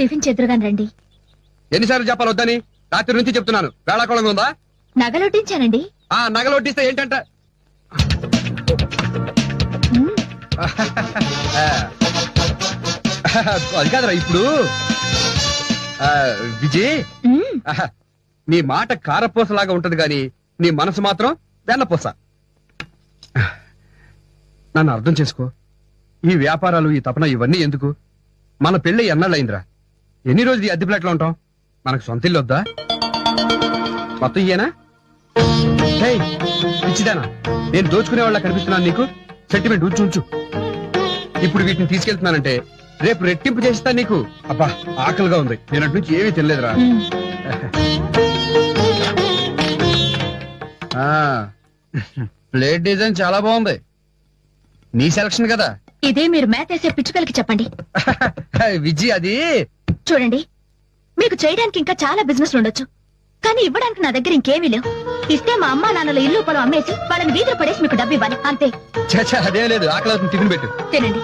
Tiffin చెదురుగాని రండి. ఎన్నిసార్లు చెప్పాలి వద్దని? రాత్రి నుంచి చెప్తున్నాను. వేళాకోళంగా ఉందా? నగలొట్టించానండి. ఆ నగలొట్టిస్తే ఏంటంట? మ్మ్. అది కాదురా ఇప్పుడు. విజయ్, మ్మ్. నీ మాట కారపూసలాగా ఉంటది గాని నీ మనసు మాత్రం వెన్నపూస. నన్ను అర్థం చేసుకో. ఈ వ్యాపారాలు, ఈ తపన, ఇవన్నీ ఎందుకు? మన పెళ్లి ఎన్నాళ్ళయిందిరా? ఎన్ని రోజులు ఈ అద్దె ఫ్లాట్లో ఉంటాం? మనకు సొంత ఇల్లు వద్దా? మొత్తం ఇయ్యేనా? పిచ్చిదానా, నేను దోచుకునే వాళ్ళ కనిపిస్తున్నాను నీకు? సెంటిమెంట్ ఉంచు ఉంచు. ఇప్పుడు వీటిని తీసుకెళ్తున్నానంటే రేపు రెట్టింపు చేస్తా నీకు. అబ్బా ఆకలిగా ఉంది, నేను అటు నుంచి ఏమీ తినలేదురా. మ్మ్. ప్లేట్ డిజైన్ చాలా బాగుంది. నీ సెలక్షన్ కదా. ఇదే మీరు మేతేసే పిచ్చుకలకి చెప్పండి. విజయ్, అది చూడండి, మీకు చేయడానికి ఇంకా చాలా బిజినెస్ ఉండొచ్చు, కానీ ఇవ్వడానికి నా దగ్గర ఇంకేమీ లేవు. ఇస్తే మా అమ్మా నాన్నల ఇల్లు పొలం అమ్మేసి వాళ్ళని వీధిలో పడేసి మీకు డబ్బు ఇవ్వాలి, అంతే. చచ్చా అదే లేదు. ఆకలి అవుతుంది, టిఫిన్ పెట్టు. తినండి.